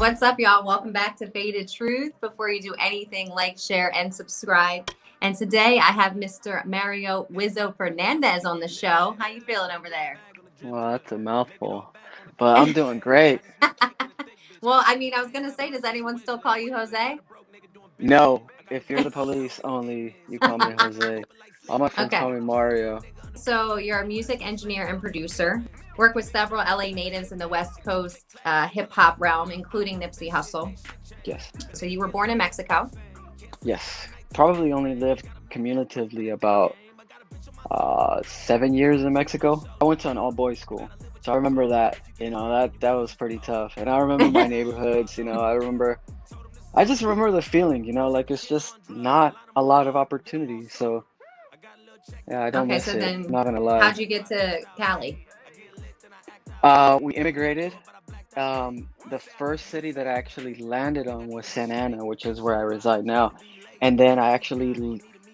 What's up, y'all? Welcome back to Faded Truth. Before you do anything, like, share, and subscribe. And today I have Mr. Mario Wizzo Fernandez on the show. How you feeling over there? Well, that's a mouthful, but I'm doing great. Well, I mean, I was going to say, does anyone still call you Jose? No, if you're the police only, you call me Jose. All my friends Okay. call me Mario. So you're a music engineer and producer. Work with several LA natives in the West Coast hip hop realm, including Nipsey Hussle. Yes, So you were born in Mexico. yes. Probably only lived cumulatively about 7 years in Mexico. I went to an all-boys school, so I remember that. That was pretty tough. And I remember my neighborhoods. I just remember the feeling. Like it's just not a lot of opportunities. So yeah, I don't Okay, miss so it. then Not gonna lie. how'd you get to Cali? We immigrated. The first city that I actually landed on was Santa Ana, which is where I reside now. And then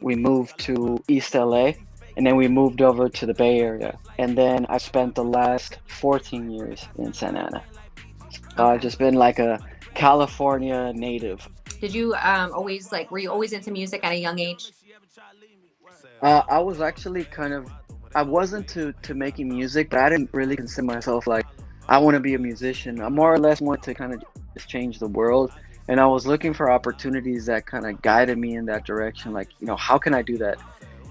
we moved to East LA, and then we moved over to the Bay Area. And then I spent the last 14 years in Santa Ana. So I've Okay. just been like a California native. Did you were you always into music at a young age? I was actually I wasn't to making music, but I didn't really consider myself like I want to be a musician. I more or less wanted to kind of just change the world, and I was looking for opportunities that kind of guided me in that direction. Like, how can I do that?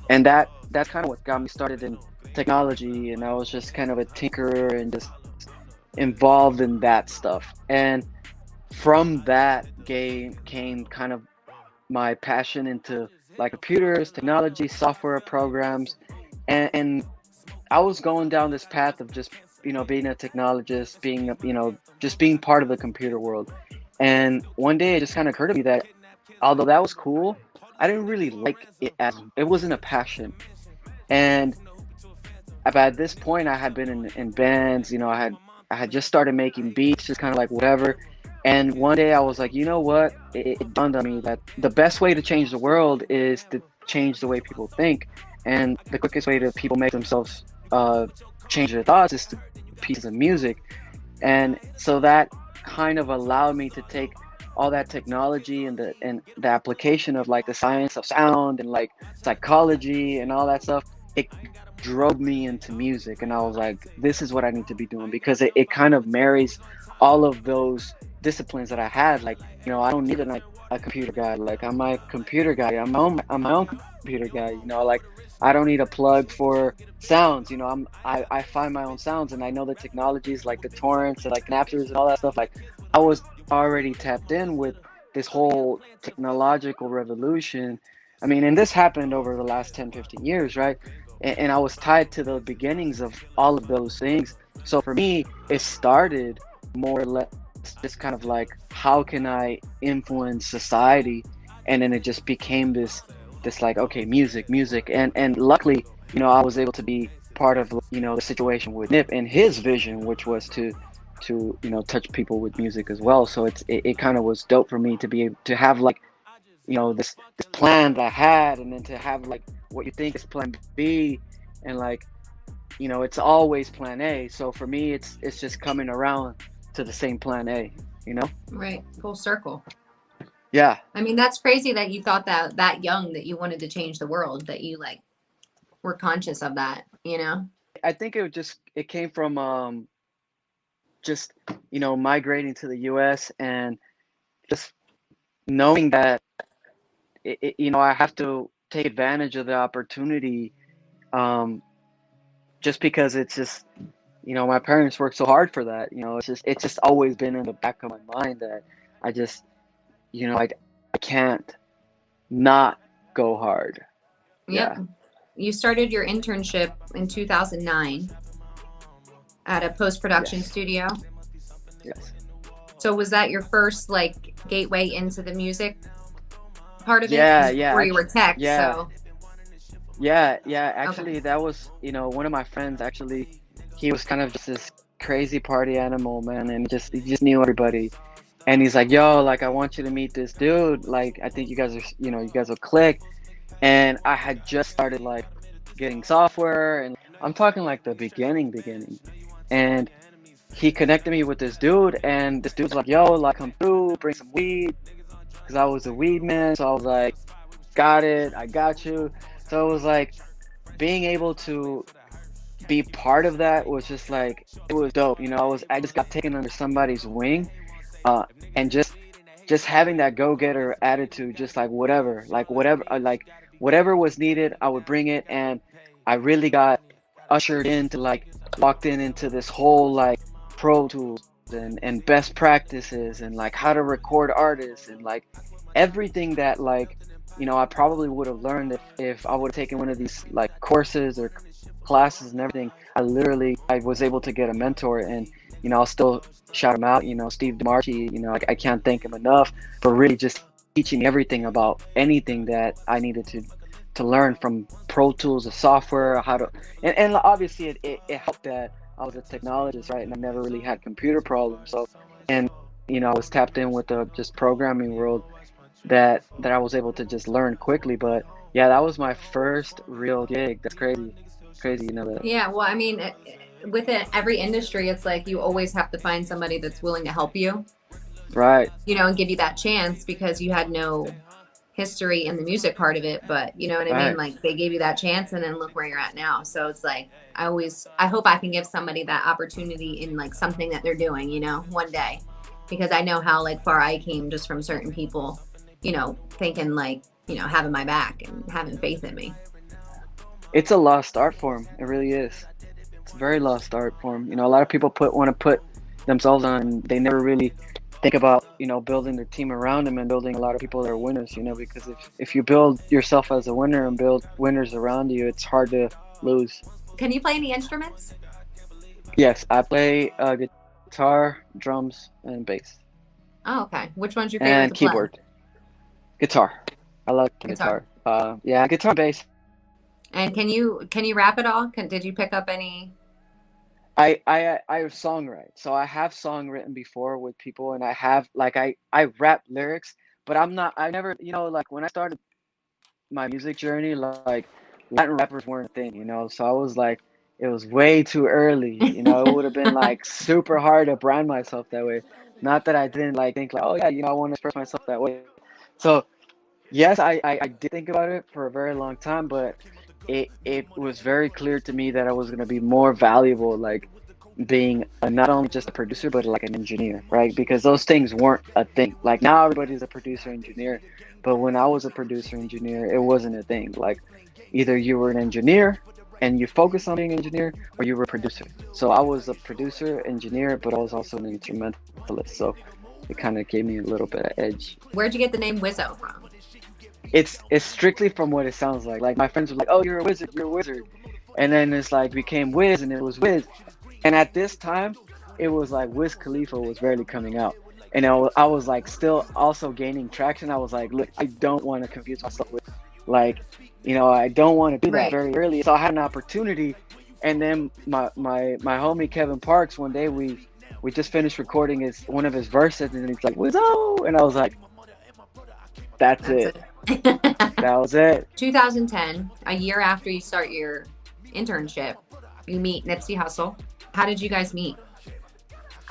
And that's kind of what got me started in technology, and I was just kind of a tinkerer and just involved in that stuff. And from that game came kind of my passion into like computers, technology, software programs, and I was going down this path of just being a technologist, just being part of the computer world. And one day it just kind of occurred to me that although that was cool, I didn't really like it as it wasn't a passion. And at this point, I had been in bands. I had just started making beats, just kind of like whatever. And one day I was like, you know what? It dawned on me that the best way to change the world is to change the way people think, and the quickest way to people make themselves change their thoughts is to pieces of music. And so that kind of allowed me to take all that technology and the application of like the science of sound and like psychology and all that stuff. It drove me into music, and I was like, this is what I need to be doing, because it kind of marries all of those disciplines that I had. Like, I don't need a computer guy. Like, I'm my computer guy. I'm my own computer guy. Like, I don't need a plug for sounds. I find my own sounds, and I know the technologies like the torrents and like Napsters and all that stuff. Like, I was already tapped in with this whole technological revolution. I mean, and this happened over the last 10, 15 years, right? And I was tied to the beginnings of all of those things. So for me, it started more or less just kind of like, how can I influence society? And then it just became this like, okay, music. And luckily, I was able to be part of, the situation with Nip and his vision, which was to touch people with music as well. So it kind of was dope for me to be able to have like, this plan that I had, and then to have like what you think is plan B, and like, it's always plan A. So for me, it's just coming around to the same plan A, you know? Right. Full circle. Yeah. I mean, that's crazy that you thought that young that you wanted to change the world, that you like were conscious of that. I think it came from just, migrating to the US, and just knowing that I have to take advantage of the opportunity, um, just because it's just, my parents worked so hard for that. It's just always been in the back of my mind that I just, I can't not go hard. Yep. Yeah. You started your internship in 2009 at a post-production Yes. studio. Yes. So was that your first like gateway into the music part of it? Yeah. Because Yeah. before you were tech, Yeah. so Yeah. okay. Actually, that was, one of my friends. Actually, he was kind of just this crazy party animal, man, and he just knew everybody. And he's like, "Yo, like, I want you to meet this dude. Like, I think you guys will click." And I had just started like getting software, and I'm talking like the beginning, and he connected me with this dude, and this dude's like, yo, like, come through, bring some weed, because I was a weed man. So I was like, got it, I got you. So it was like being able to be part of that was just like, it was dope. I just got taken under somebody's wing, uh, and just having that go-getter attitude, just like whatever was needed, I would bring it. And I really got ushered into, like, walked into this whole, like, pro tools and best practices, and like how to record artists, and like everything that, like, I probably would have learned if I would have taken one of these, like, courses or classes and everything. I was able to get a mentor, and I'll still shout him out, Steve DeMarchi. I can't thank him enough for really just teaching me everything about anything that I needed to learn, from Pro Tools, the software, how to, and obviously it helped that I was a technologist, right? And I never really had computer problems. So, and I was tapped in with the just programming world, that I was able to just learn quickly. But yeah, that was my first real gig. That's crazy. Crazy, that. Yeah, well, I mean, within every industry, it's like you always have to find somebody that's willing to help you, Right. and give you that chance, because you had no history in the music part of it. But you know what I mean? Right. Like, they gave you that chance, and then look where you're at now. So it's like, I hope I can give somebody that opportunity in, like, something that they're doing, one day, because I know how, like, far I came just from certain people, thinking, like, having my back and having faith in me. It's a lost art form. It really is. It's a very lost art form. A lot of people want to put themselves on, and they never really think about, building their team around them and building a lot of people that are winners, because if you build yourself as a winner and build winners around you, it's hard to lose. Can you play any instruments? Yes, I play guitar, drums, and bass. Oh, okay. Which one's your favorite And to play? keyboard. Guitar. I love guitar. Yeah, guitar and bass. And can you rap at all? Did you pick up any? I songwrite, so I have song written before with people, and I have, like, I rap lyrics, but I never, like, when I started my music journey, like, Latin rappers weren't a thing, so I was like, it was way too early, it would have been, like, super hard to brand myself that way. Not that I didn't, like, think, like, oh yeah, I want to express myself that way. So yes, I did think about it for a very long time, but it was very clear to me that I was going to be more valuable, like, being not only just a producer, but like an engineer, right? Because those things weren't a thing. Like, now everybody's a producer engineer, but when I was a producer engineer, it wasn't a thing. Like, either you were an engineer and you focus on being an engineer, or you were a producer. So I was a producer engineer, but I was also an instrumentalist. So it kind of gave me a little bit of edge. Where'd you get the name Wizzo from? It's strictly from what it sounds like. Like, my friends were like, "Oh, you're a wizard, you're a wizard," and then it's like became Wiz, and it was Wiz. And at this time, it was like Wiz Khalifa was barely coming out, and I was like still also gaining traction. I was like, look, I don't want to confuse myself with, like, I don't want to do that very early. So I had an opportunity, and then my homie Kevin Parks, one day we just finished recording one of his verses, and he's like, "Wizzo," and I was like, that's it. That was it. 2010, a year after you start your internship, you meet Nipsey Hussle. How did you guys meet?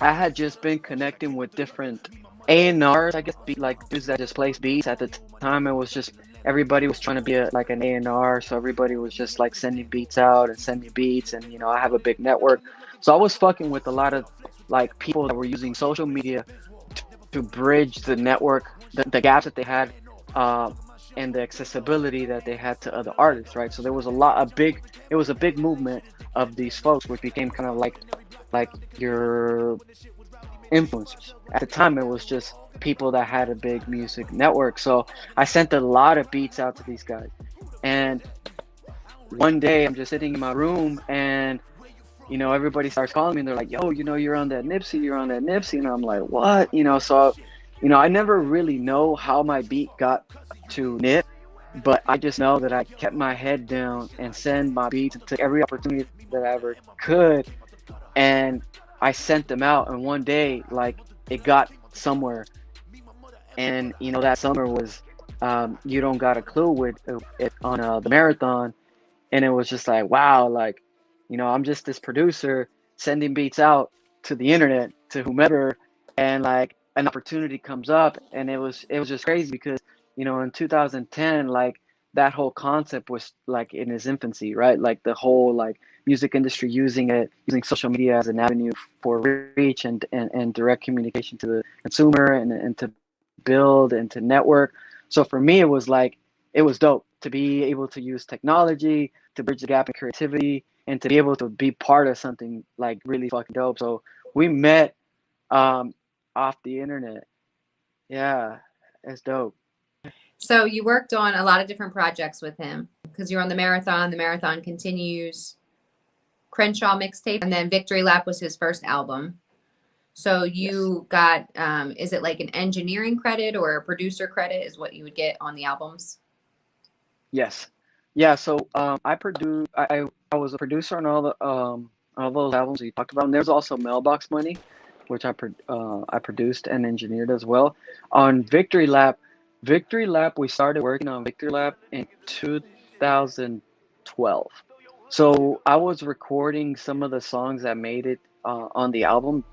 I had just been connecting with different A&Rs, I guess, like dudes that just place beats. At the time, it was just everybody was trying to be like an A&R, so everybody was just like sending beats out and sending beats, and I have a big network, so I was fucking with a lot of, like, people that were using social media to bridge the network, the gaps that they had, and the accessibility that they had to other artists, right? So there was it was a big movement of these folks, which became kind of like your influencers. At the time, it was just people that had a big music network. So I sent a lot of beats out to these guys, and one day I'm just sitting in my room, and everybody starts calling me, and they're like, "Yo, you're on that Nipsey," and I'm like, "What?" So I never really know how my beat got to Nip, but I just know that I kept my head down and sent my beats and took every opportunity that I ever could, and I sent them out. And one day, like, it got somewhere, and that summer was You Don't Got a Clue with it on the marathon, and it was just like, wow, like, I'm just this producer sending beats out, to the internet, to whomever, and like an opportunity comes up, and it was just crazy because in 2010, like that whole concept was like in its infancy, right? Like the whole like music industry using social media as an avenue for reach and direct communication to the consumer and to build and to network. So for me, it was dope to be able to use technology to bridge the gap in creativity and to be able to be part of something like really fucking dope. So we met um, off the internet. Yeah, it's dope. So you worked on a lot of different projects with him because you're on the Marathon. The Marathon continues. Crenshaw mixtape, and then Victory Lap was his first album. So Yes. you got, is it like an engineering credit or a producer credit is what you would get on the albums? Yes. Yeah. So I was a producer on all those albums you talked about. And there's also Mailbox Money, which I produced and engineered as well. On Victory Lap, we started working on Victory Lap in 2012. So I was recording some of the songs that made it on the album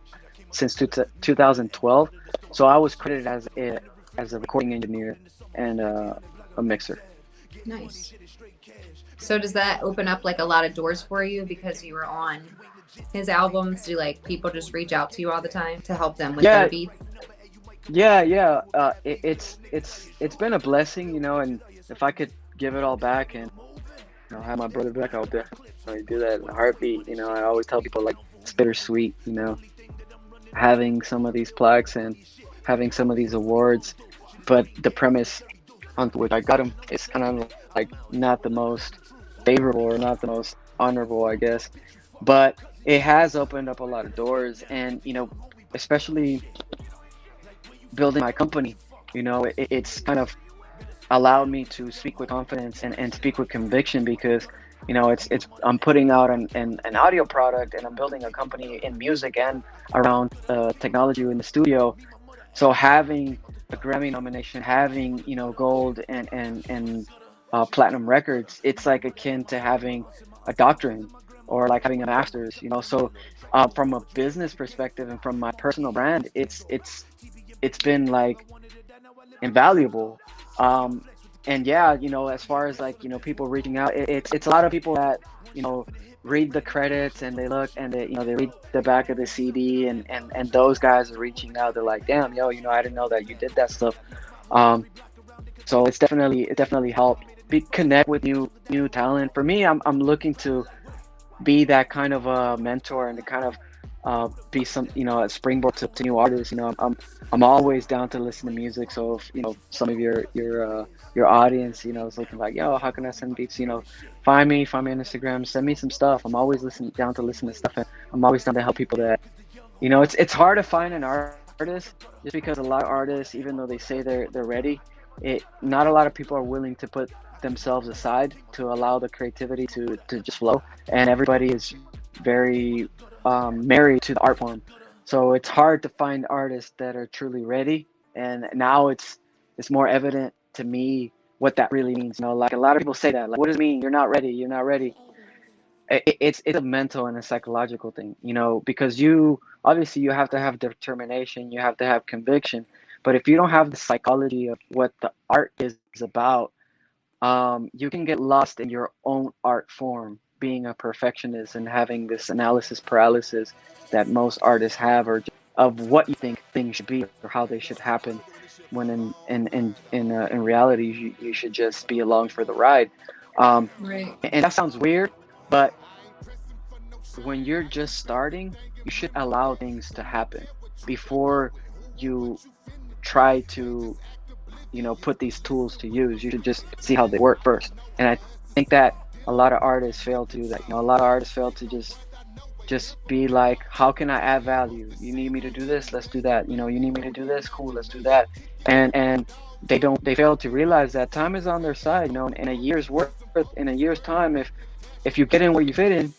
since 2012. So I was credited as a recording engineer and a mixer. Nice. So does that open up like a lot of doors for you because you were on his albums? Do like people just reach out to you all the time to help them with their Yeah, beats? yeah. It's been a blessing, and if I could give it all back and have my brother back, I would definitely do that in a heartbeat. I always tell people like it's bittersweet, having some of these plaques and having some of these awards, but the premise on which I got them is kind of like not the most favorable or not the most honorable, I guess. But it has opened up a lot of doors, and especially building my company, it's kind of allowed me to speak with confidence and speak with conviction because it's I'm putting out an audio product and I'm building a company in music and around technology in the studio. So having a Grammy nomination, having gold and platinum records, it's like akin to having a doctorate or like having a master's. So from a business perspective and from my personal brand, it's been like invaluable. Um, and yeah, as far as like people reaching out, it's a lot of people that read the credits and they look and they read the back of the CD and those guys are reaching out. They're like, damn, yo, I didn't know that you did that stuff. Um, so it definitely helped connect with new talent. For me, I'm looking to be that kind of a mentor and to kind of be some a springboard to new artists. I'm always down to listen to music. So if some of your audience is looking like, yo, how can I send beats? Find me on Instagram, send me some stuff. I'm always down to listen to stuff, and I'm always down to help people that it's hard to find an artist just because a lot of artists, even though they say they're ready, not a lot of people are willing to put themselves aside to allow the creativity to just flow, and everybody is very married to the art form. So it's hard to find artists that are truly ready, and now it's more evident to me what that really means. Like a lot of people say that, like, what does it mean? You're not ready. You're not ready. It's a mental and a psychological thing, because you obviously you have to have determination, you have to have conviction, but if you don't have the psychology of what the art is about, you can get lost in your own art form, being a perfectionist and having this analysis paralysis that most artists have, or of what you think things should be or how they should happen. When in reality, you should just be along for the ride. Right. And that sounds weird, but when you're just starting, you should allow things to happen before you try to put these tools to use. You should just see how they work first. And I think that a lot of artists fail to do that. A lot of artists fail to just be like, how can I add value? You need me to do this, let's do that. You need me to do this, cool, let's do that. And they fail to realize that time is on their side. In a year's worth, in a year's time, if you get in where you fit in,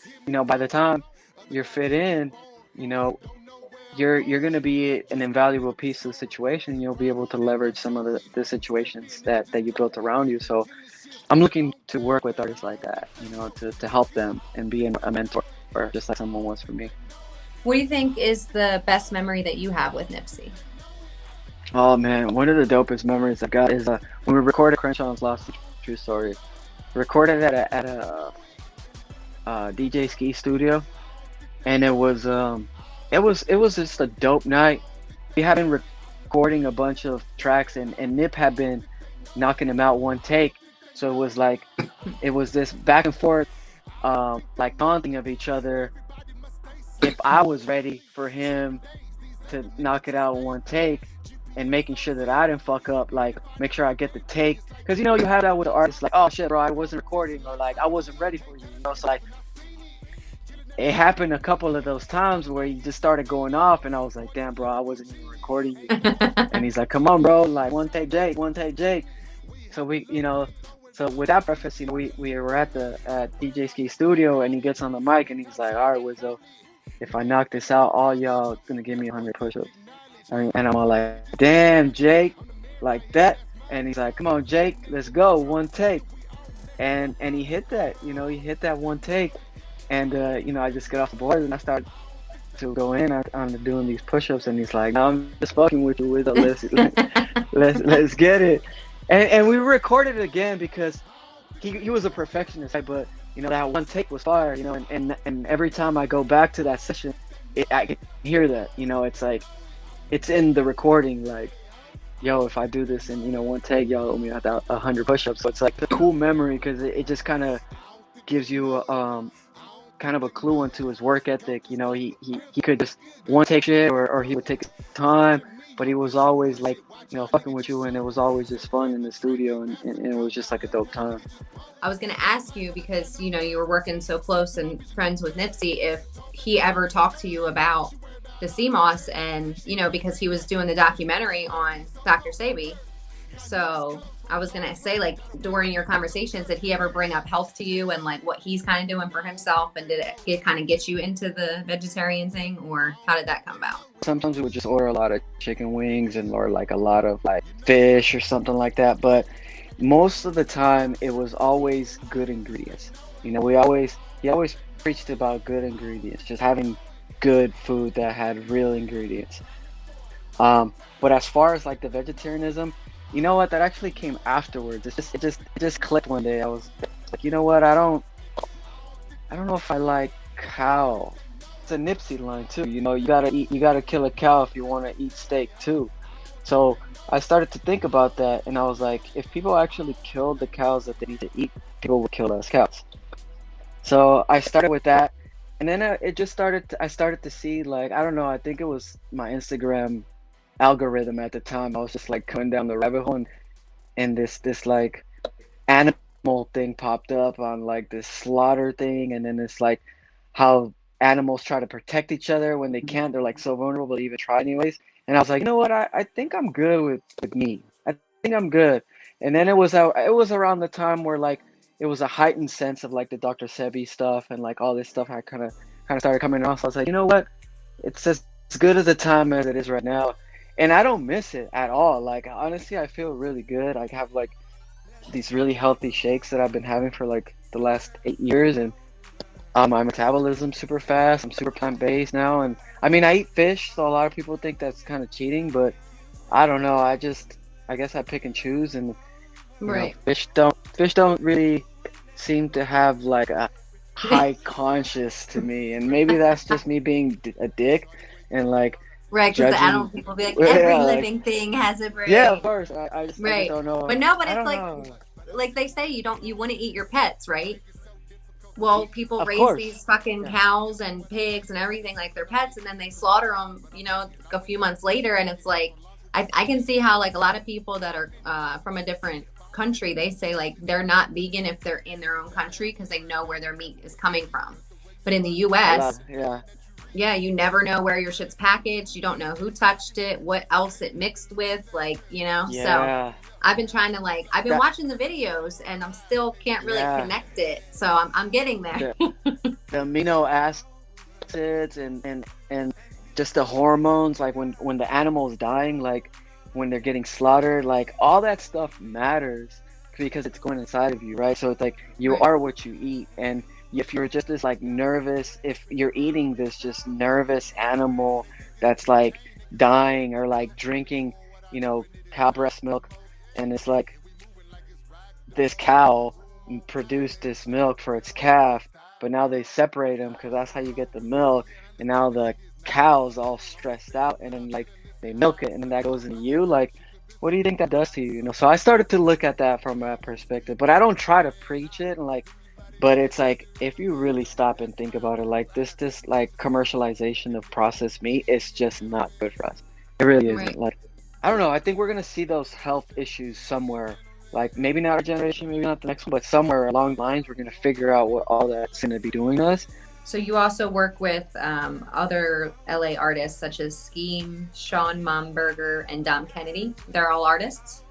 by the time you're fit in, you know you're going to be an invaluable piece of the situation. You'll be able to leverage some of the situations that you built around you. So I'm looking to work with artists like that, to help them and be a mentor, just like someone was for me. What do you think is the best memory that you have with Nipsey? Oh man, one of the dopest memories I got is when we recorded Crenshaw's Lost True Story. Recorded at a DJ Ski studio, and it was just a dope night. We had been recording a bunch of tracks, and Nip had been knocking them out one take. So it was this back and forth, like taunting of each other. If I was ready for him to knock it out in one take, and making sure that I didn't fuck up, like make sure I get the take. Because you have that with the artists, like, oh shit, bro, I wasn't recording, or like I wasn't ready for you. So like it happened a couple of those times where he just started going off, and I was like, damn, bro, I wasn't even recording you. And he's like, come on, bro, like one take, Jake, one take, Jake. So so with that preface, we were at DJ Ski Studio, and he gets on the mic, and he's like, all right, Wizzo, if I knock this out, all y'all gonna give me 100 push-ups. And I'm all like, damn, Jake, like that. And he's like, come on, Jake, let's go, one take. And he hit that, he hit that one take. And I just get off the board, and I start to go in on doing these push-ups, and he's like, no, I'm just fucking with you, Wizzo. Let's get it. And we recorded it again because he was a perfectionist, right? But that one take was fire, and every time I go back to that session, I can hear that, it's like it's in the recording, like, yo, if I do this in one take, y'all owe me 100 push-ups. So it's like a cool memory because it just kind of gives you kind of a clue into his work ethic. He could just one take shit, or he would take his time, but he was always like, fucking with you, and it was always just fun in the studio, and it was just like a dope time. I was going to ask you because, you were working so close and friends with Nipsey, if he ever talked to you about the CMOS and, because he was doing the documentary on Dr. Sebi. So I was going to say, like, during your conversations, did he ever bring up health to you and like what he's kind of doing for himself? And did it kind of get you into the vegetarian thing, or how did that come about? Sometimes we would just order a lot of chicken wings or like a lot of like fish or something like that. But most of the time it was always good ingredients. He always preached about good ingredients, just having good food that had real ingredients. But as far as like the vegetarianism, you know what? That actually came afterwards. It just clicked one day. I was like, you know what? I don't know if I like cow. It's a Nipsey line too. You gotta kill a cow if you want to eat steak too. So I started to think about that, and I was like, if people actually killed the cows that they need to eat, people would kill less cows. So I started with that, and then I started to see, like, I don't know, I think it was my Instagram algorithm at the time. I was just like coming down the rabbit hole, and this like animal thing popped up on like this slaughter thing, and then it's like how animals try to protect each other when they can't. They're like so vulnerable to even try anyways. And I was like, you know what? I think I'm good with meat. I think I'm good. And then it was around the time where like it was a heightened sense of like the Dr. Sebi stuff, and like all this stuff had kind of started coming off. So I was like, you know what? It's as good as a time as it is right now. And I don't miss it at all. Like, honestly, I feel really good. I have like these really healthy shakes that I've been having for like the last 8 years, and my metabolism's super fast. I'm super plant-based now, and I mean, I eat fish, so a lot of people think that's kind of cheating, but I don't know. I guess I pick and choose, and Right. Fish don't really seem to have like a high conscious to me, and maybe that's just me being a dick and like Right, because the animal judging. people be like, every Yeah, like, living thing has a yeah, of brain. course. I just Right. don't know. But no, but I it's don't know. like they say, you wouldn't eat your pets, right? Well, people Of raise course. these fucking Yeah. cows and pigs and everything like their pets, and then they slaughter them, a few months later. And it's like, I can see how, like, a lot of people that are from a different country, they say, like, they're not vegan if they're in their own country because they know where their meat is coming from. But in the A lot. US, Yeah. yeah, you never know where your shit's packaged. You don't know who touched it, what else it mixed with, So Yeah. I've been trying to, I've been That. watching the videos and I'm still can't really Yeah. connect it. So I'm getting there. The, the amino acids and just the hormones, like when the animal is dying, like when they're getting slaughtered, like all that stuff matters because it's going inside of you, right? So it's like you Right. are what you eat, and if you're just this like nervous, if you're eating this just nervous animal that's like dying, or like drinking, cow breast milk, and it's like this cow produced this milk for its calf, but now they separate them because that's how you get the milk, and now the cow's all stressed out, and then like they milk it, and then that goes into you. Like, what do you think that does to you? So I started to look at that from that perspective, but I don't try to preach it, and like, but it's like if you really stop and think about it, like this like commercialization of processed meat is just not good for us. It really isn't. Right. Like, I don't know. I think we're gonna see those health issues somewhere. Like maybe not our generation, maybe not the next one, but somewhere along the lines, we're gonna figure out what all that's gonna be doing to us. So you also work with other LA artists such as Skeme, Sean Momberger, and Dom Kennedy. They're all artists.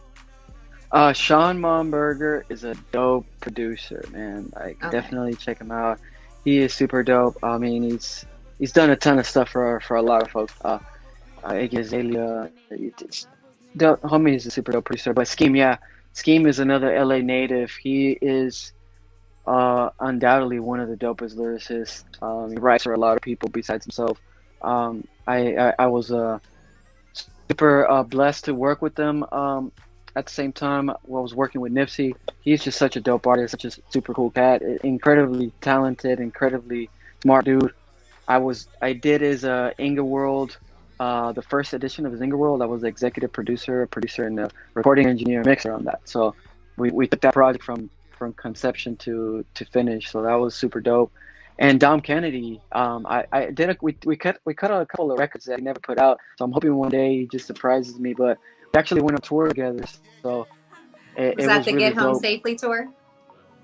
Sean Momberger is a dope producer, man. Like, Okay. definitely check him out. He is super dope. I mean, he's done a ton of stuff for a lot of folks. Iggy Azalea, homie is a super dope producer. But Skeme, yeah, Skeme is another LA native. He is undoubtedly one of the dopest lyricists. He writes for a lot of people besides himself. I was super blessed to work with them. At the same time, while I was working with Nipsey, he's just such a dope artist, such a super cool cat, incredibly talented, incredibly smart dude. I did his Ingerworld, the first edition of his Ingerworld. I was the executive producer, and the recording engineer, mixer on that. So we took that project from conception to finish. So that was super dope. And Dom Kennedy, I did we cut a couple of records that he never put out. So I'm hoping one day he just surprises me. But we actually went on tour together, so Was it that was the really Get Home dope. Safely tour?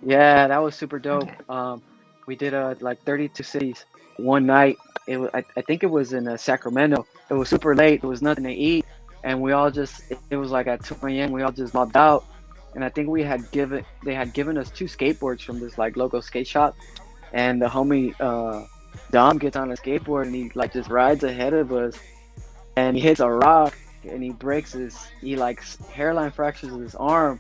Yeah, that was super dope. Okay. We did like 32 cities one night. I think it was in Sacramento. It was super late. There was nothing to eat, and we all just it was like at 2 a.m. We all just mobbed out, and I think they had given us 2 skateboards from this like local skate shop, and the homie Dom gets on a skateboard and he like just rides ahead of us, and he hits a rock and he like hairline fractures his arm,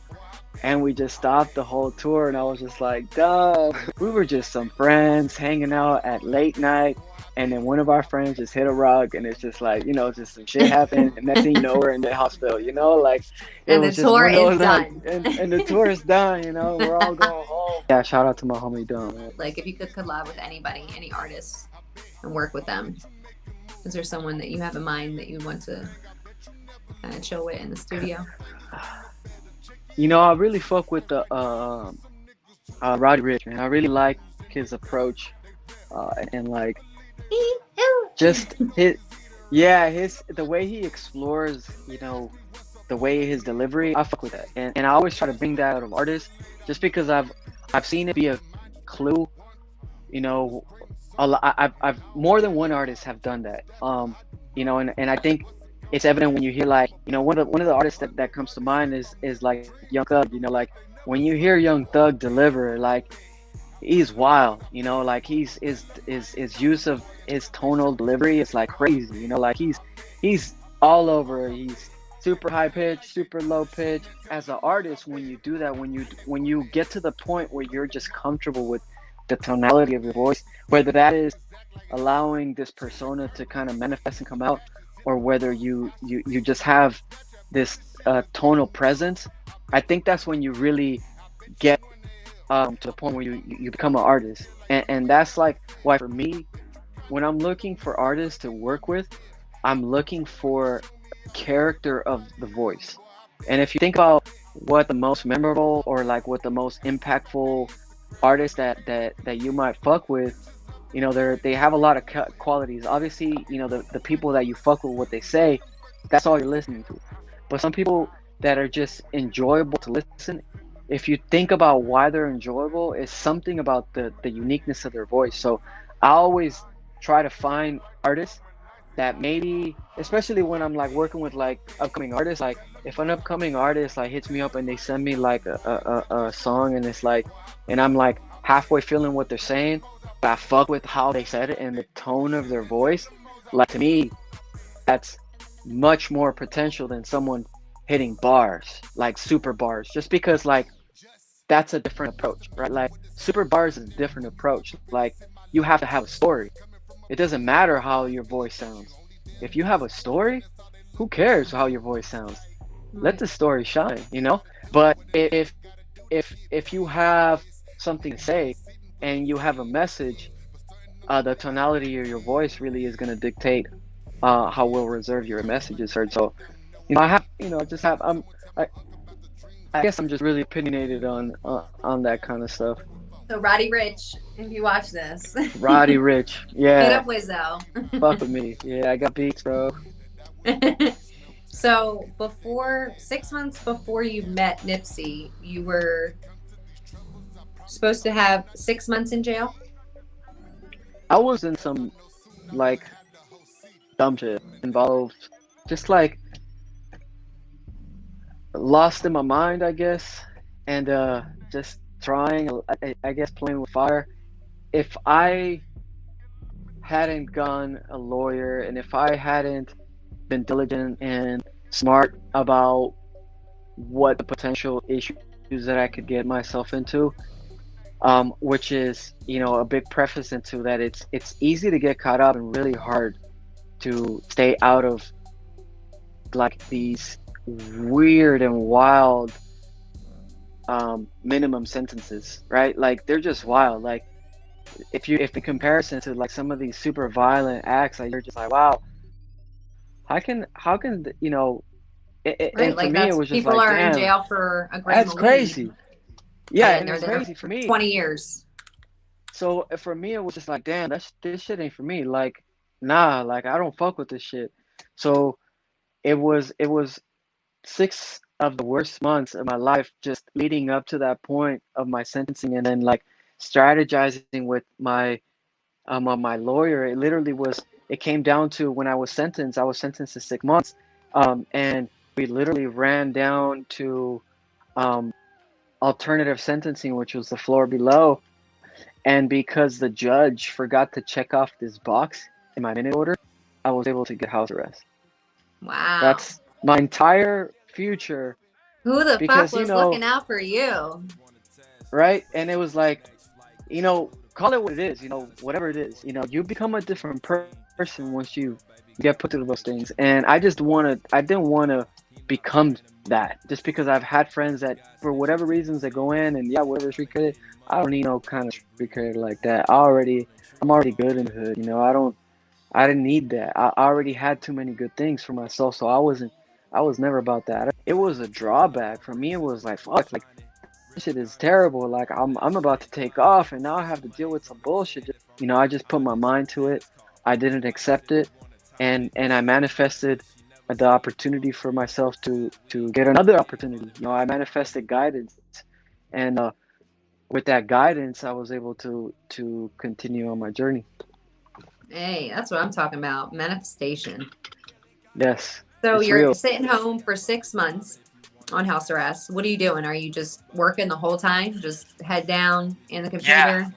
and we just stopped the whole tour, and I was just like, duh. We were just some friends hanging out at late night, and then one of our friends just hit a rock, and it's just like, just some shit happened, and next thing you know, we're in the hospital, like it And the was just tour one of is those like, done. and the tour is done, we're all going home. Yeah, shout out to my homie Dom, man. Like, if you could collab with anybody, any artist, and work with them, is there someone that you have in mind that you want to kind of chill with in the studio? I really fuck with the Roddy Ricch, man. I really like his approach, and like just his the way he explores, the way his delivery. I fuck with that, and I always try to bring that out of artists, just because I've seen it be a clue. I've more than one artist have done that. And I think it's evident when you hear like, one of the artists that comes to mind is like Young Thug. Like when you hear Young Thug deliver, like he's wild. Like his use of his tonal delivery is like crazy. Like he's all over. He's super high pitch, super low pitch. As an artist, when you do that, when you get to the point where you're just comfortable with the tonality of your voice, whether that is allowing this persona to kind of manifest and come out, or whether you just have this tonal presence, I think that's when you really get to the point where you become an artist. And that's like why for me, when I'm looking for artists to work with, I'm looking for character of the voice. And if you think about what the most memorable or like what the most impactful artists that you might fuck with, they have a lot of qualities. Obviously, the people that you fuck with, what they say, that's all you're listening to. But some people that are just enjoyable to listen, if you think about why they're enjoyable, it's something about the uniqueness of their voice. So I always try to find artists that maybe, especially when I'm like working with like upcoming artists, like if an upcoming artist like hits me up and they send me like a song, and it's like, and I'm like halfway feeling what they're saying, but I fuck with how they said it and the tone of their voice, like to me, that's much more potential than someone hitting bars, like super bars, just because like that's a different approach, right? Like super bars is a different approach. Like you have to have a story. It doesn't matter how your voice sounds. If you have a story, who cares how your voice sounds? Let Right. the story shine, you know? But if you have something to say and you have a message, the tonality of your voice really is going to dictate how well reserved your message is heard. So, I have, I just have, I, I guess I'm just really opinionated on that kind of stuff. So Roddy Rich, if you watch this, Roddy Rich, hit yeah, up Wizzo. fuck with me. Yeah, I got beats, bro. So before 6 months before you met Nipsey, you were supposed to have 6 months in jail. I was in some like dumb shit involved, just like lost in my mind, I guess, and just trying, I guess, playing with fire. If I hadn't gone a lawyer and if I hadn't been diligent and smart about what the potential issues that I could get myself into, which is, a big preface into that it's easy to get caught up and really hard to stay out of like these weird and wild minimum sentences, right? Like they're just wild. Like if in comparison to like some of these super violent acts, like you're just like, wow, how can Right. and for Like me it that's was just people like, are in damn, jail for a gram that's of weed crazy. Yeah, and and they're it's there crazy for me. 20 years. So for me it was just like, damn, this shit ain't for me. Like, nah, like I don't fuck with this shit. So it was 6 of the worst months of my life just leading up to that point of my sentencing, and then like strategizing with my lawyer. It literally was, it came down to when I was sentenced to 6 months, and we literally ran down to um alternative sentencing, which was the floor below. And because the judge forgot to check off this box in my minute order, I was able to get house arrest. Wow. That's my entire future. Who the fuck Because, was looking out for you? right? And it was like, call it what it is, whatever it is, you become a different person once you get put through those things. And I didn't want to become that just because I've had friends that, for whatever reasons, they go in and, yeah, whatever street credit. I don't need no kind of street credit like that. I'm already good in the hood, I didn't need that. I already had too many good things for myself, so I was never about that. It was a drawback for me. It was like, fuck, like this shit is terrible. Like I'm about to take off, and now I have to deal with some bullshit. I just put my mind to it. I didn't accept it, and I manifested the opportunity for myself to get another opportunity. I manifested guidance, and with that guidance, I was able to continue on my journey. Hey, that's what I'm talking about. Manifestation. Yes, So it's you're real. sitting home for 6 months on house arrest. What are you doing? Are you just working the whole time? Just head down in the Yeah. computer?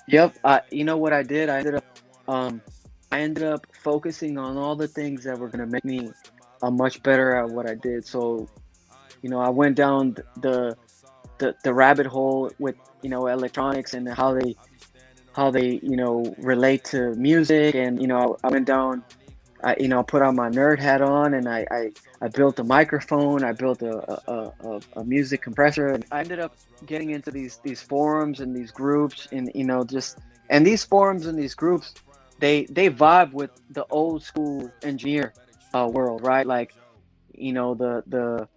Yep. You know what I did? Um, I ended up focusing on all the things that were gonna make me much better at what I did. So, I went down the rabbit hole with electronics and how they relate to music, and I went down. I put on my nerd hat on, and I built a microphone. I built a music compressor. And I ended up getting into these forums and these groups, and and these forums and these groups, they vibe with the old school engineer world, right? Like, the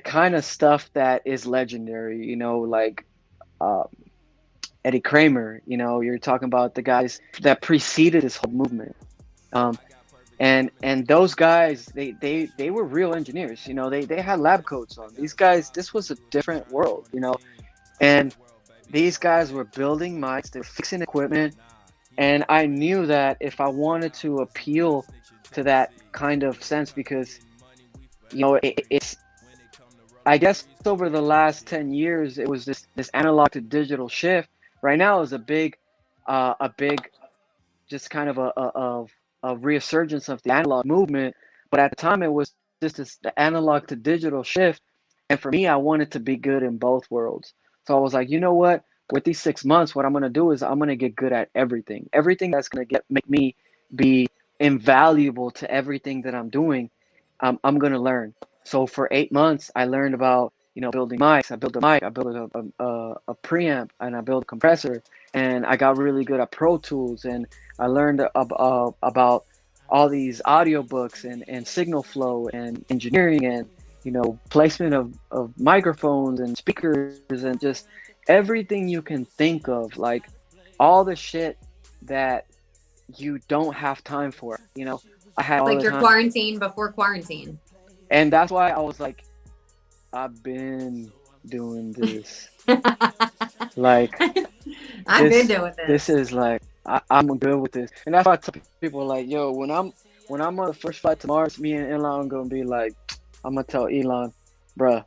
kind of stuff that is legendary, like uh, Eddie Kramer. You're talking about the guys that preceded this whole movement. Um, and those guys, they were real engineers. They had lab coats on. These guys, this was a different world. And these guys were building mics, they were fixing equipment, and I knew that if I wanted to appeal to that kind of sense, because it's, I guess, over the last 10 years, it was this analog to digital shift. Right now is a big just kind of a resurgence of the analog movement. But at the time, it was just this the analog to digital shift, And for me, I wanted to be good in both worlds. So I was like, you know what? With these 6 months, what I'm gonna do is I'm gonna get good at everything. Everything that's gonna get make me be invaluable to everything that I'm doing. I'm gonna learn. So for 8 months, I learned about building mics. I built a mic. I built a preamp, and I built a compressor. And I got really good at Pro Tools. And I learned about all these audiobooks and signal flow and engineering and placement of microphones and speakers and just everything you can think of, like all the shit that you don't have time for. I had all Like the your time. quarantine before quarantine. And that's why I was like, I've been doing this. Like I've been this doing this this. is like I'm good with this. And that's why I tell people like, yo, when I'm on the first flight to Mars, me and Elon gonna be like, I'm gonna tell Elon, bruh,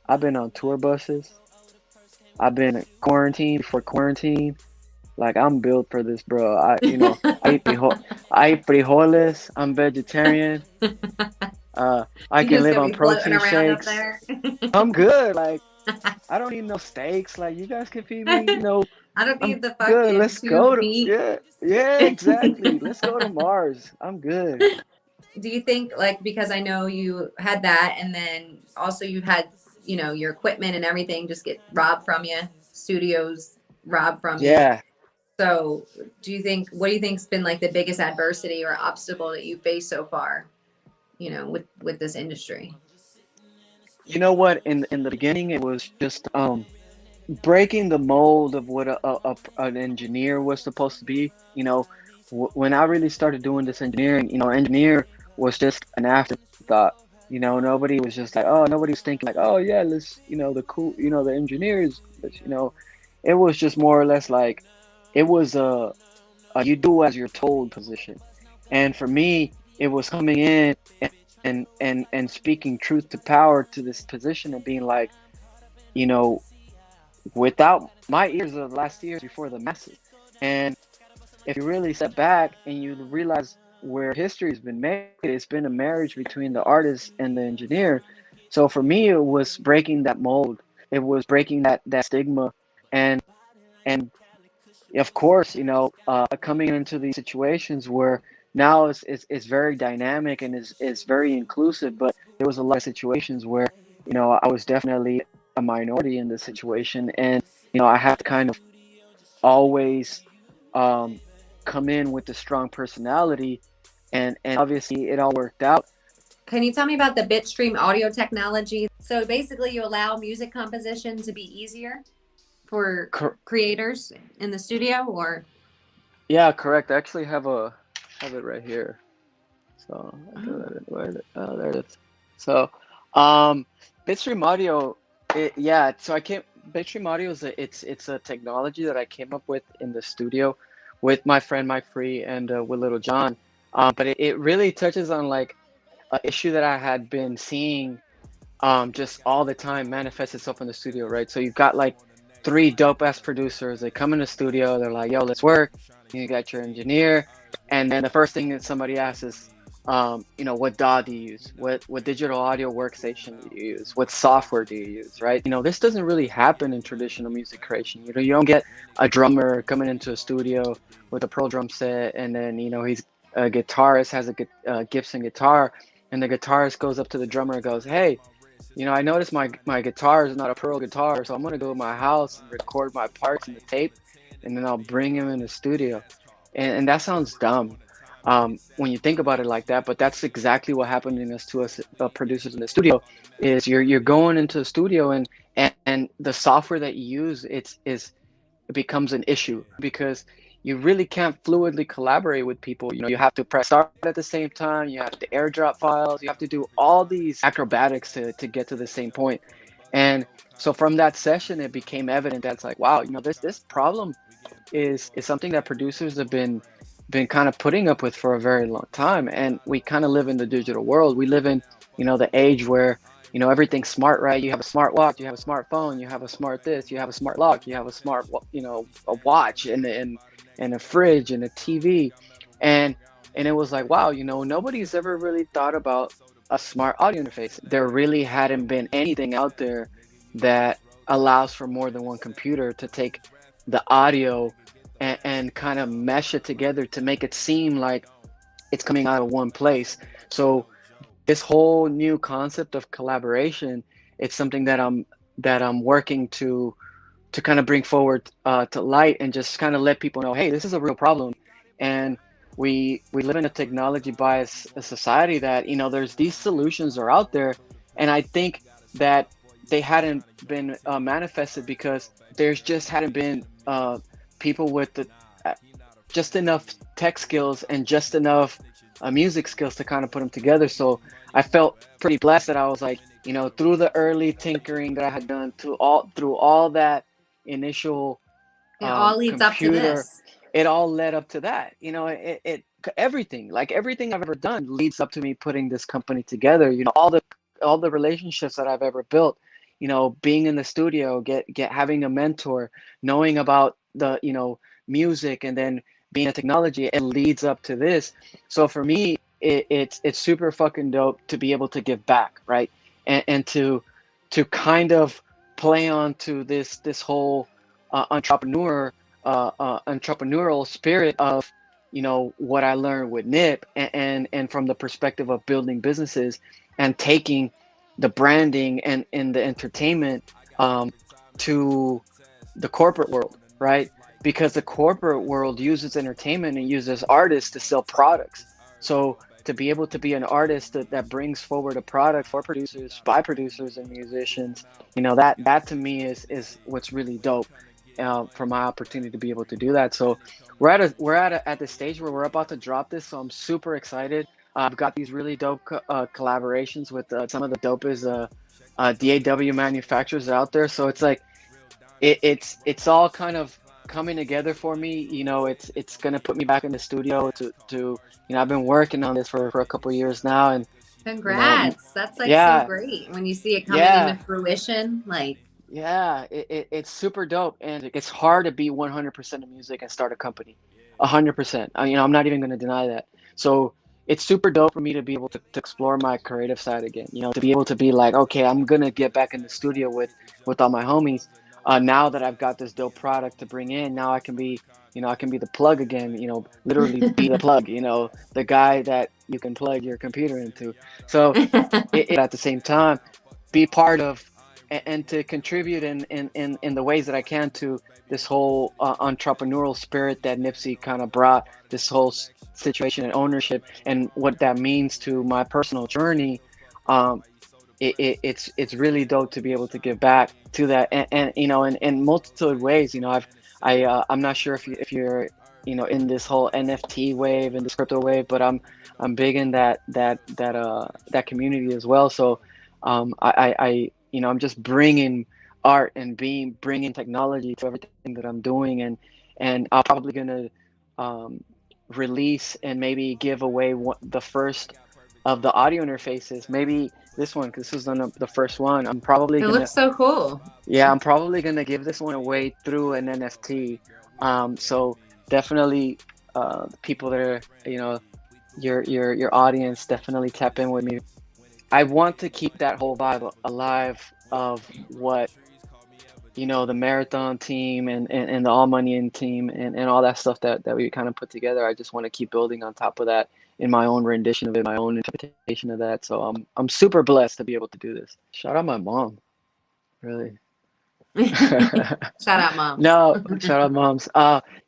I've been on tour buses. I've been in quarantine before quarantine. Like I'm built for this, bro. I eat frijoles. I'm vegetarian. I You can just live gonna on be floating protein around up shakes. there. I'm good. Like I don't need no steaks. Like you guys can feed me. I don't I'm need the good. fucking Let's tube go to meat. yeah, exactly. Let's go to Mars. I'm good. Do you think, like, because I know you had that, and then also you had, your equipment and everything just get robbed from you, studios robbed from you. Yeah. So, what do you think's been like the biggest adversity or obstacle that you faced so far, with this industry? You know what? In the beginning, it was just breaking the mold of what an engineer was supposed to be. When I really started doing this engineering, engineer was just an afterthought. Nobody was just like, oh, nobody's thinking like, oh yeah, let's, the cool, the engineers, it was just more or less like, it was a you do as you're told position. And for me, it was coming in and speaking truth to power to this position and being like, you know, without my ears of last years before the masses. And if you really step back and you realize where history's been made, it's been a marriage between the artist and the engineer. So for me, it was breaking that mold. It was breaking that stigma, and and of course, coming into these situations where now it's very dynamic and is very inclusive. But there was a lot of situations where I was definitely a minority in this situation, and I have to kind of always um, come in with a strong personality, and obviously it all worked out. Can you tell me about the Bitstream audio technology? So basically, you allow music composition to be easier for Cor- creators in the studio, or yeah, correct. I actually have it right here, so I can oh, let it. There it is. So, um, Bitstream Audio, yeah. So Bitstream Audio it's a technology that I came up with in the studio with my friend Mike Free and with Little John. But it really touches on like an issue that I had been seeing just all the time manifest itself in the studio, right? So you've got like three dope ass producers. They come in the studio, they're like, "Yo, let's work." You got your engineer, and then the first thing that somebody asks is, what DAW do you use? What digital audio workstation do you use? What software do you use? Right? This doesn't really happen in traditional music creation. You don't get a drummer coming into a studio with a pro drum set, and then he's a guitarist has a Gibson guitar, and the guitarist goes up to the drummer and goes, "Hey, I noticed my guitar is not a Pearl guitar, so I'm gonna go to my house and record my parts in the tape, and then I'll bring him in the studio." And that sounds dumb when you think about it like that, but that's exactly what happened to us producers in the studio. Is you're going into the studio and the software that you use it becomes an issue because you really can't fluidly collaborate with people. You have to press start at the same time. You have to airdrop files. You have to do all these acrobatics to get to the same point. And so from that session, it became evident that's like, wow, this problem is something that producers have been kind of putting up with for a very long time. And we kind of live in the digital world. We live in, the age where, everything's smart, right? You have a smart watch, you have a smartphone, you have a smart this, you have a smart lock, you have a smart, a watch and a fridge and a TV. And it was like, wow, nobody's ever really thought about a smart audio interface. There really hadn't been anything out there that allows for more than one computer to take the audio and kind of mesh it together to make it seem like it's coming out of one place. So this whole new concept of collaboration, it's something that I'm working to kind of bring forward to light and just kind of let people know, hey, this is a real problem. And we live in a technology bias a society that, you know, there's these solutions are out there. And I think that they hadn't been manifested because there's just hadn't been people with the uh, just enough tech skills and just enough music skills to kind of put them together. So I felt pretty blessed that I was like, you know, through the early tinkering that I had done, through all that initial It all leads up to computer, this. it all led up to that. You know, it everything, like everything I've ever done leads up to me putting this company together. You know, all the relationships that I've ever built, you know, being in the studio, get having a mentor, knowing about the, you know, music, and then being a technology, it leads up to this. So for me, it's super fucking dope to be able to give back, right? And to kind of play on to this whole entrepreneurial spirit of, you know, what I learned with Nip, and from the perspective of building businesses and taking the branding and the entertainment to the corporate world, right? Because the corporate world uses entertainment and uses artists to sell products. So to be able to be an artist that brings forward a product for producers, by producers and musicians, you know, that to me is what's really dope for my opportunity to be able to do that. So at the stage where we're about to drop this, so I'm super excited. I've got these really dope collaborations with some of the dopest DAW manufacturers out there. So it's like it's all kind of coming together for me. You know, it's gonna put me back in the studio to you know, I've been working on this for a couple of years now, and you know, Congrats. That's like so yeah, great when you see it coming into yeah, fruition. Like, yeah, it's super dope, and it's hard to be 100% of music and start a company, 100%. You know, I'm not even gonna deny that. So it's super dope for me to be able to explore my creative side again. You know, to be able to be like, okay, I'm gonna get back in the studio with all my homies. Now that I've got this dope product to bring in, now I can be, you know, I can be the plug again. You know, literally be the plug. You know, the guy that you can plug your computer into. So at the same time, be part of and to contribute in the ways that I can to this whole entrepreneurial spirit that Nipsey kind of brought, this whole situation and ownership, and what that means to my personal journey. Um, it's really dope to be able to give back to that, and you know, in multitude ways. You know, I'm not sure if you're, you know, in this whole NFT wave and this crypto wave, but I'm big in that community as well. So I you know, I'm just bringing art and bringing technology to everything that I'm doing, and I'm probably gonna um, release and maybe give away the first of the audio interfaces. Maybe this one, because this was the first one. it looks so cool. I'm probably gonna give this one away through an NFT. So definitely, people that are, you know, your audience, definitely tap in with me. I want to keep that whole vibe alive of what, you know, the marathon team and the all money in team and all that stuff that we kind of put together. I just want to keep building on top of that in my own rendition of it, my own interpretation of that. So I'm super blessed to be able to do this. Shout out my mom, really. Shout out, mom. No, shout out moms.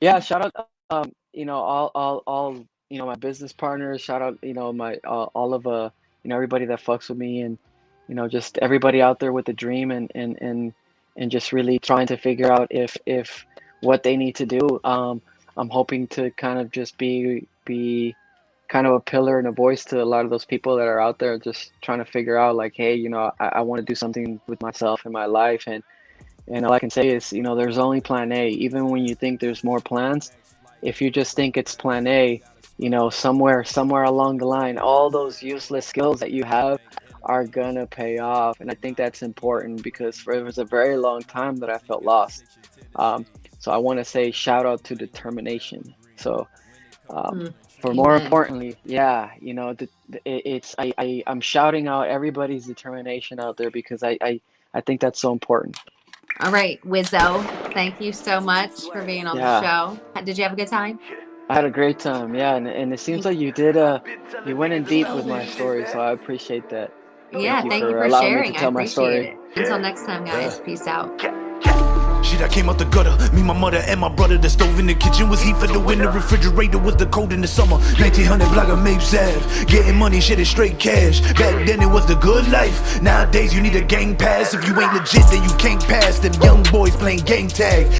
Yeah, shout out, you know, all, you know, my business partners. Shout out, you know, my all of you know, everybody that fucks with me, and you know, just everybody out there with a dream, and just really trying to figure out if what they need to do. I'm hoping to kind of just be kind of a pillar and a voice to a lot of those people that are out there just trying to figure out like, hey, you know, I want to do something with myself and my life, and all I can say is, you know, there's only plan A. Even when you think there's more plans, if you just think it's plan A, you know, somewhere along the line, all those useless skills that you have are gonna pay off. And I think that's important because for it was a very long time that I felt lost. Um, so I want to say shout out to determination. So Um, for more Amen. importantly, yeah, you know, I'm shouting out everybody's determination out there because I think that's so important. All right, Wizzo, thank you so much for being on the Yeah, show. Did you have a good time? I had a great time. Yeah, and it seems like you went in deep with my story, so I appreciate that. Thank Yeah, you thank you for for allowing me to sharing. I tell my appreciate story. it. Until next time, guys. Peace out. Shit, I came out the gutter. Me, my mother, and my brother. The stove in the kitchen was heat for the winter. Refrigerator was the cold in the summer. 1900 block of Mapes Ave. Getting money, shit is straight cash. Back then it was the good life. Nowadays you need a gang pass. If you ain't legit, then you can't pass. Them young boys playing gang tag.